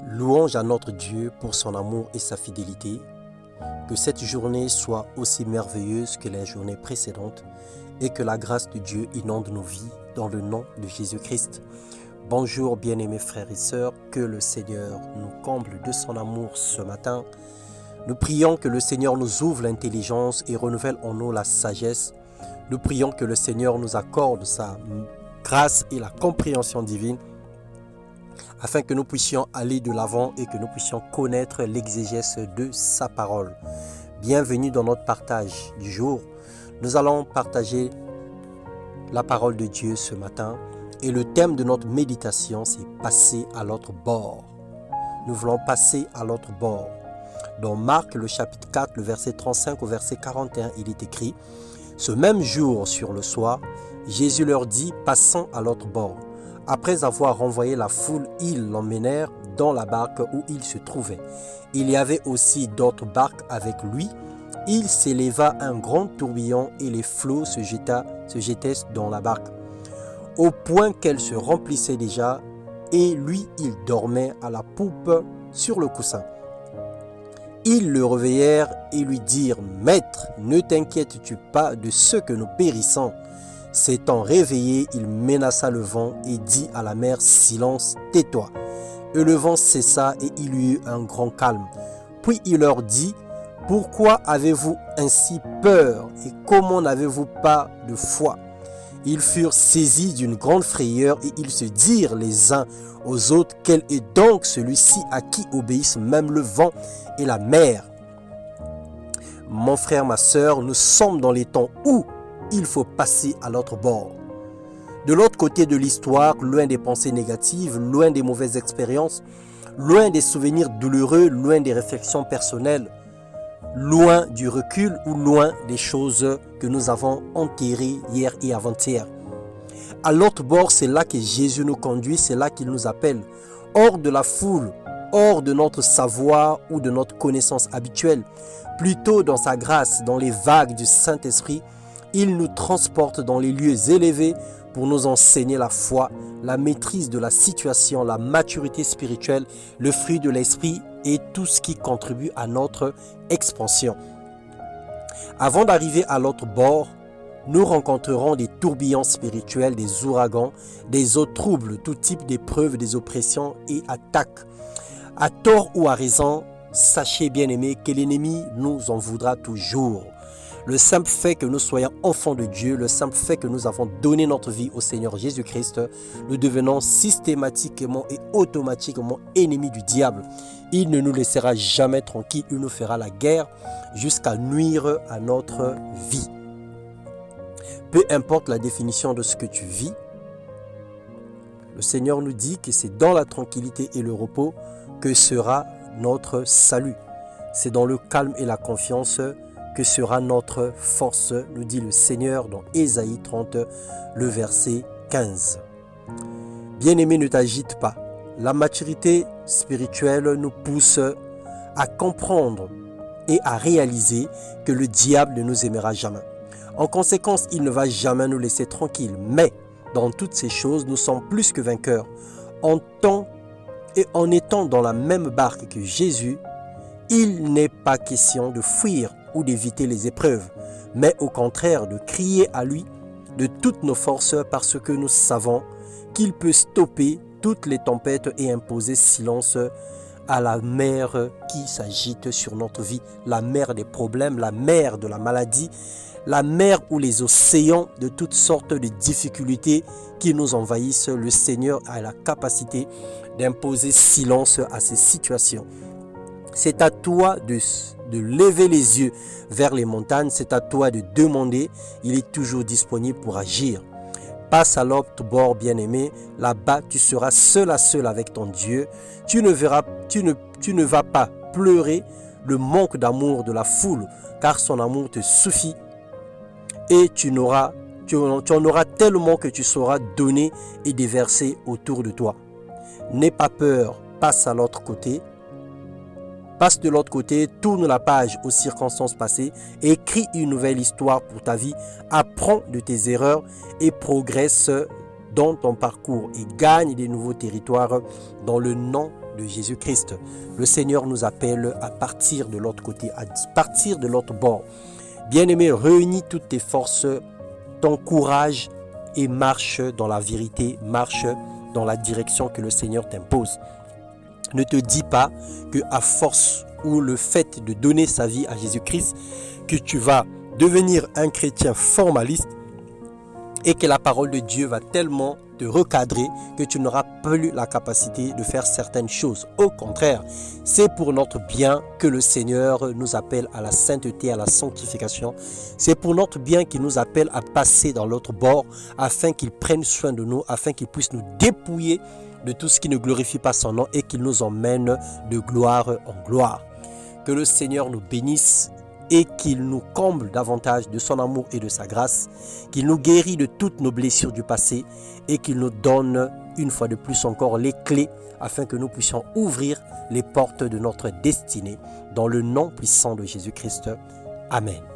Louange à notre Dieu pour son amour et sa fidélité. Que cette journée soit aussi merveilleuse que les journées précédentes et que la grâce de Dieu inonde nos vies dans le nom de Jésus-Christ. Bonjour bien-aimés frères et sœurs, que le Seigneur nous comble de son amour ce matin. Nous prions que le Seigneur nous ouvre l'intelligence et renouvelle en nous la sagesse. Nous prions que le Seigneur nous accorde sa grâce et la compréhension divine afin que nous puissions aller de l'avant et que nous puissions connaître l'exégèse de sa parole. Bienvenue dans notre partage du jour. Nous allons partager la parole de Dieu ce matin et le thème de notre méditation, c'est passer à l'autre bord. Nous voulons passer à l'autre bord. Dans Marc, le chapitre 4, le verset 35 au verset 41, il est écrit « Ce même jour, sur le soir, Jésus leur dit « Passons à l'autre bord ». Après avoir renvoyé la foule, ils l'emmenèrent dans la barque où il se trouvait. Il y avait aussi d'autres barques avec lui. Il s'éleva un grand tourbillon et les flots se jetaient dans la barque, au point qu'elle se remplissait déjà, et lui, il dormait à la poupe sur le coussin. Ils le réveillèrent et lui dirent « Maître, ne t'inquiètes-tu pas de ce que nous périssons ?» S'étant réveillé, il menaça le vent et dit à la mer « Silence, tais-toi !» Et le vent cessa et il y eut un grand calme. Puis il leur dit « Pourquoi avez-vous ainsi peur et comment n'avez-vous pas de foi ?» Ils furent saisis d'une grande frayeur et ils se dirent les uns aux autres « Quel est donc celui-ci à qui obéissent même le vent et la mer ?» Mon frère, ma sœur, nous sommes dans les temps où il faut passer à l'autre bord. De l'autre côté de l'histoire, loin des pensées négatives, loin des mauvaises expériences, loin des souvenirs douloureux, loin des réflexions personnelles, loin du recul ou loin des choses que nous avons enterrées hier et avant-hier. À l'autre bord, c'est là que Jésus nous conduit, c'est là qu'il nous appelle, hors de la foule, hors de notre savoir ou de notre connaissance habituelle, plutôt dans sa grâce, dans les vagues du Saint-Esprit. Il nous transporte dans les lieux élevés pour nous enseigner la foi, la maîtrise de la situation, la maturité spirituelle, le fruit de l'esprit et tout ce qui contribue à notre expansion. Avant d'arriver à l'autre bord, nous rencontrerons des tourbillons spirituels, des ouragans, des eaux troubles, tout type d'épreuves, des oppressions et attaques. À tort ou à raison, sachez bien aimés que l'ennemi nous en voudra toujours. Le simple fait que nous soyons enfants de Dieu, le simple fait que nous avons donné notre vie au Seigneur Jésus-Christ, nous devenons systématiquement et automatiquement ennemis du diable. Il ne nous laissera jamais tranquilles, il nous fera la guerre jusqu'à nuire à notre vie. Peu importe la définition de ce que tu vis, le Seigneur nous dit que c'est dans la tranquillité et le repos que sera notre salut. C'est dans le calme et la confiance que sera notre force, nous dit le Seigneur dans Ésaïe 30, le verset 15. Bien-aimé, ne t'agite pas. La maturité spirituelle nous pousse à comprendre et à réaliser que le diable ne nous aimera jamais. En conséquence, il ne va jamais nous laisser tranquilles. Mais dans toutes ces choses, nous sommes plus que vainqueurs. En étant dans la même barque que Jésus, il n'est pas question de fuir ou d'éviter les épreuves, mais au contraire de crier à lui de toutes nos forces parce que nous savons qu'il peut stopper toutes les tempêtes et imposer silence à la mer qui s'agite sur notre vie, la mer des problèmes, la mer de la maladie, la mer ou les océans de toutes sortes de difficultés qui nous envahissent. Le Seigneur a la capacité d'imposer silence à ces situations. C'est à toi de lever les yeux vers les montagnes, c'est à toi de demander, il est toujours disponible pour agir. Passe à l'autre bord, bien-aimé, là-bas tu seras seul à seul avec ton Dieu. Tu ne vas pas pleurer le manque d'amour de la foule, car son amour te suffit et tu en auras tellement que tu sauras donner et déverser autour de toi. N'aie pas peur, passe à l'autre côté. Passe de l'autre côté, tourne la page aux circonstances passées, écris une nouvelle histoire pour ta vie, apprends de tes erreurs et progresse dans ton parcours et gagne des nouveaux territoires dans le nom de Jésus-Christ. Le Seigneur nous appelle à partir de l'autre côté, à partir de l'autre bord. Bien-aimé, réunis toutes tes forces, ton courage et marche dans la vérité, marche dans la direction que le Seigneur t'impose. Ne te dis pas que à force ou le fait de donner sa vie à Jésus-Christ, que tu vas devenir un chrétien formaliste et que la parole de Dieu va tellement te recadrer que tu n'auras plus la capacité de faire certaines choses. Au contraire, c'est pour notre bien que le Seigneur nous appelle à la sainteté, à la sanctification. C'est pour notre bien qu'il nous appelle à passer dans l'autre bord afin qu'il prenne soin de nous, afin qu'il puisse nous dépouiller de tout ce qui ne glorifie pas son nom et qu'il nous emmène de gloire en gloire. Que le Seigneur nous bénisse et qu'il nous comble davantage de son amour et de sa grâce, qu'il nous guérit de toutes nos blessures du passé et qu'il nous donne une fois de plus encore les clés afin que nous puissions ouvrir les portes de notre destinée dans le nom puissant de Jésus-Christ. Amen.